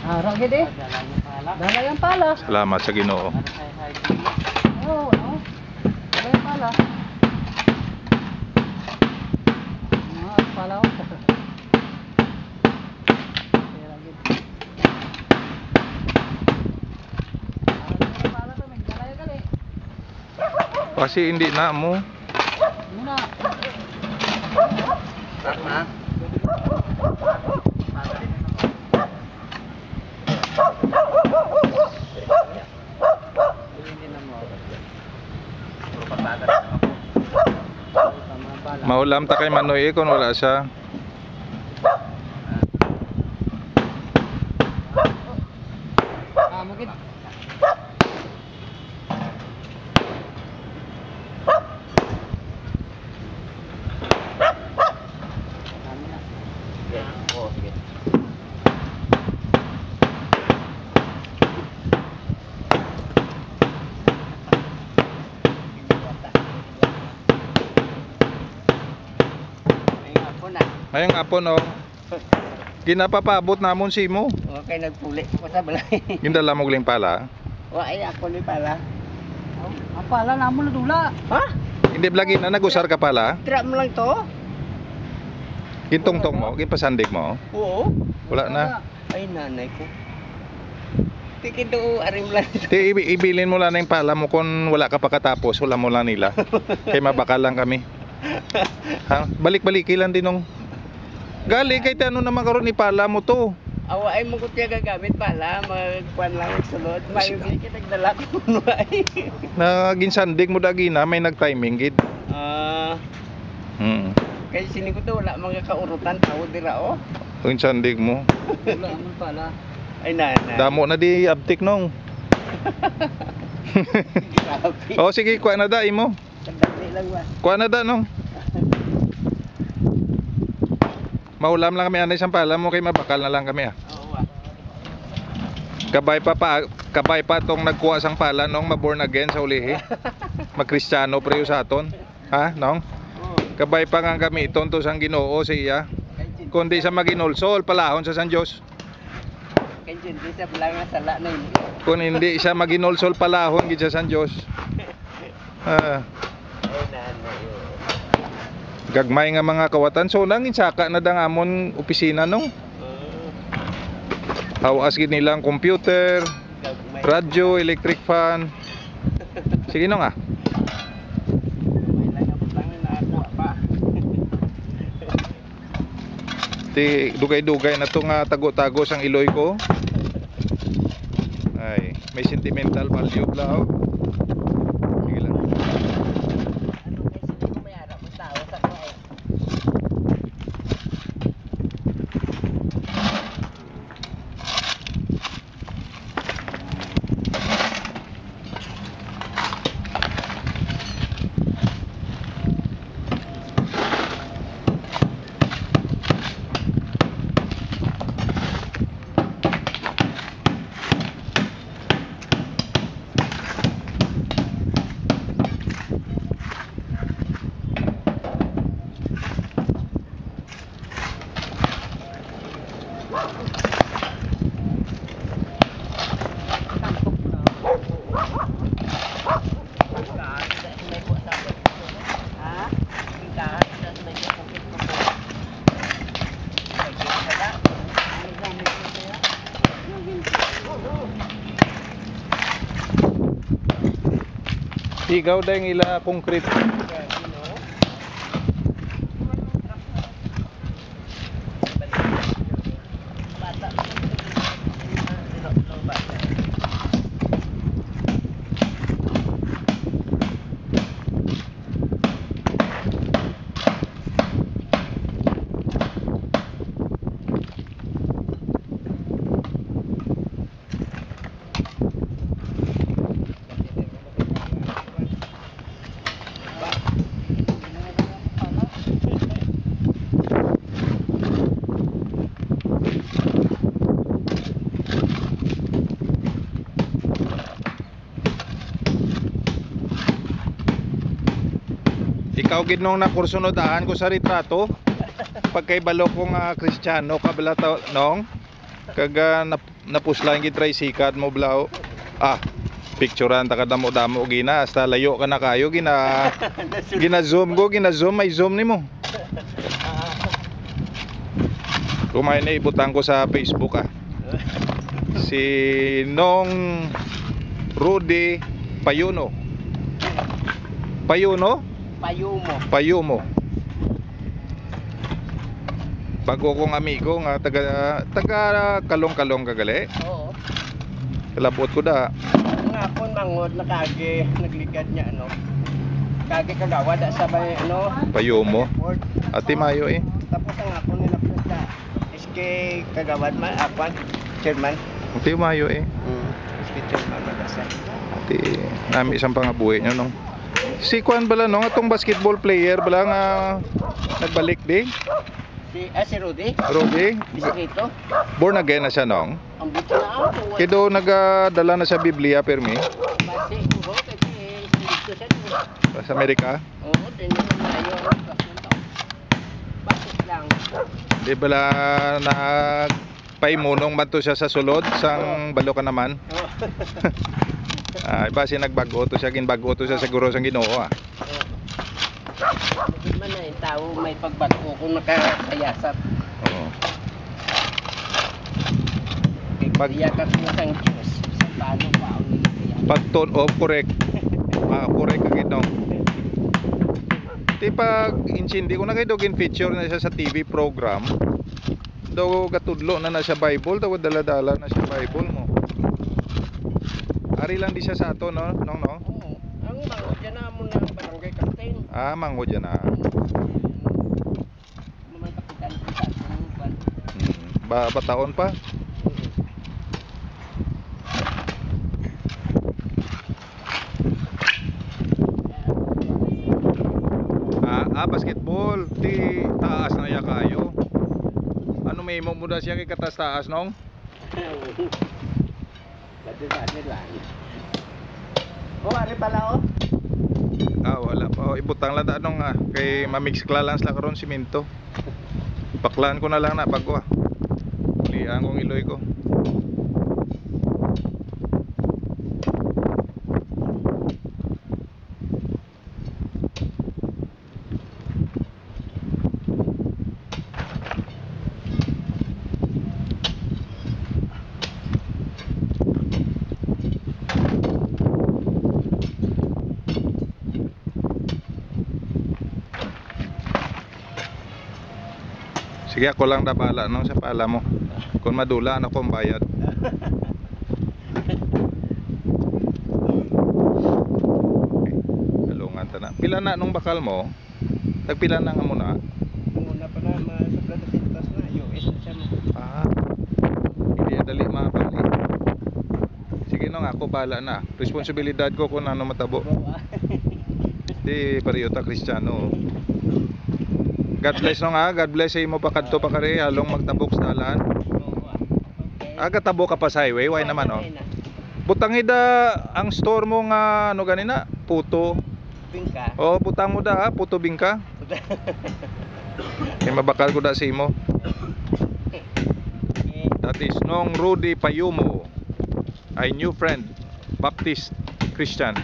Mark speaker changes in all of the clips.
Speaker 1: Araw gid eh. Dala yung pala.
Speaker 2: Salamat sa Ginoo.
Speaker 1: Oo, no. Dala yung pala. Pala ko.
Speaker 2: Kasi hindi na mo.
Speaker 1: Muna.
Speaker 3: Tama.
Speaker 2: Maulam ta kay Manoy kung wala siya.
Speaker 1: Mungkin.
Speaker 3: Oh, sige.
Speaker 2: Ayong apon oh. Ginapapabot namon simo.
Speaker 3: Okay, nagpuli ko sa balay.
Speaker 2: Gindala mo gling pala.
Speaker 3: Wa ay ako ni pala.
Speaker 1: Ang pala namon na dula.
Speaker 3: Ha?
Speaker 2: Hindi blagi na nagusar ka pala.
Speaker 3: Tira mo lang to?
Speaker 2: Gintongtong mo, gipasandig mo.
Speaker 3: Oo.
Speaker 2: Wala na.
Speaker 3: Ay nanay ko. Tikin do arim lang.
Speaker 2: Ti ibilin mo lang na yung pala mo kung wala ka pa katapos, wala mo lang nila. Kay mabakal lang kami. Ha? Balik-balik lang din nung. Gali kay ano naman karon ni pala mo to.
Speaker 3: Awa ay mo ko tiya gagamit pala, magkuan lang sulod. Mayo gid nagdala ko no ay.
Speaker 2: Na ginsandig mo dagi na may nag-timing gid.
Speaker 3: Kay sini ko to wala mga kaurutan tao dira oh.
Speaker 2: Ginsandig mo.
Speaker 1: Dula namon pala.
Speaker 3: Ay nanay.
Speaker 2: Damo na di abtik nung.
Speaker 3: Grabe.
Speaker 2: Oh sige, kuha na da imo.
Speaker 3: Kadali lang ba.
Speaker 2: Kuha na da nung. Maulam lang kami anay sa pala mo kay mabakal na lang kami ah.
Speaker 3: Oo ah.
Speaker 2: Kabay pa tong nagkuha sang pala nung ma-born again sa ulihi. Mag-Kristiyano preyo sa aton. Ha, nong? Kabay pa nga kami iton to sang Ginoo sa iya. Kundi sa maginulsol palahon sa San Dios.
Speaker 3: Kay hindi sa bulanga sala na ini.
Speaker 2: Kung hindi siya maginulsol palahon gid sa San Dios.
Speaker 3: Ay nanay.
Speaker 2: Gagmay nga mga kawatan so nang insaka na dang amon opisina nung. Hawas gid nilang computer, radyo, electric fan. Sige nung ah. Ti dugay-dugay na to nga tago-tago sang iloy ko. Ay, may sentimental value bla oh. Sige lang. Sigaw dahil ila concrete. Ikaw gid nung nakursunodahan ko sa retrato pagkay balo ko nga Kristiyano kabala nong kaga napuslan gid tricycle mo blaw. Ah, picturean ta kada mo damo gina hasta layo ka na kayo gina zoom may zoom nimo. Kumain na ibutang ko sa Facebook si Nong Rudy Payuno. Payumo. Bago kong amigo nga taga Kalong kagali.
Speaker 3: Oo.
Speaker 2: Kalabot ko da.
Speaker 3: Nga po mangod na kage nagligad niya ano. Kage kagawa da sa bay ano.
Speaker 2: Payumo.
Speaker 3: airport.
Speaker 2: Ati mayo eh.
Speaker 3: Tapos ang ako nila sa SK kagawad man apan chairman.
Speaker 2: Ati mayo eh.
Speaker 3: SK chairman magasa.
Speaker 2: Ati nami isang pangabuhi nyo nung. Si Kwan bala no atong basketball player bala nga nagbalik di.
Speaker 3: Si Rudy.
Speaker 2: Rudy,
Speaker 3: Bisrito.
Speaker 2: born again na siya nong.
Speaker 3: Ang buti na ako.
Speaker 2: Kido nagadala na sa Biblia permi
Speaker 3: Basi ko kasi dito siya.
Speaker 2: sa Amerika.
Speaker 3: Oo, din na tayo. Basi lang.
Speaker 2: Di bala na paimunong man to siya sa sulod sang balo ka naman. Ay basi nagbago to siya ginbago to siya siguro sang Ginoo
Speaker 3: Hindi man na yung tao may pagbago kung nakakayasap.
Speaker 2: Oo.
Speaker 3: Yakap mo sang Diyos. Sa paano pa ang nilagyan.
Speaker 2: Pag tone off correct. Correct ka gid no. Di pag insindi ko na kay dogin feature na siya sa TV program. Daw katudlo na siya Bible, daw dala-dala na siya Bible mo. Ari lang di siya sa ato no, nong no.
Speaker 3: Oo. Ang mga dyan na mo ng barangay captain.
Speaker 2: Mangod yan
Speaker 3: Mga kapitan ko sa ating buwan.
Speaker 2: Bataon pa. Basketball. Di taas na ya kayo. Ano may mo muna siya kay katas-taas nong?
Speaker 3: Bati lang. Ari pala
Speaker 2: Wala pa. Ibutang lang anong kay mamix klalans la karon simento. Paklan ko na lang na bago Liang kong iloy ko. Sige ako lang dabala no sa pala mo. Kung madula ano kong bayad. Dalungan ta na. Pila na nung bakal mo? Tagpila na nga muna.
Speaker 3: Muna pa na masubra na sintas na. US na siya mo.
Speaker 2: Hindi dali mapali. Sige no nga ako bala na. Responsibilidad ko kung ano matabo. Di pariyota Kristiyano. God bless no nga, God bless sa imo pa kadto pa kare halong magtabok sa dalan. Katabo ka pa sa highway, why naman Butang ida ang store mo nga ano ganina, puto.
Speaker 3: Bingka.
Speaker 2: Butang mo da puto bingka. Kay mabakal ko da sa imo. That is Nong Rudy Payumo. A new friend, Baptist Christian.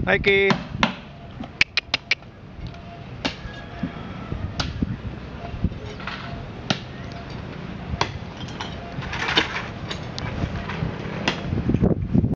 Speaker 2: Ay ki.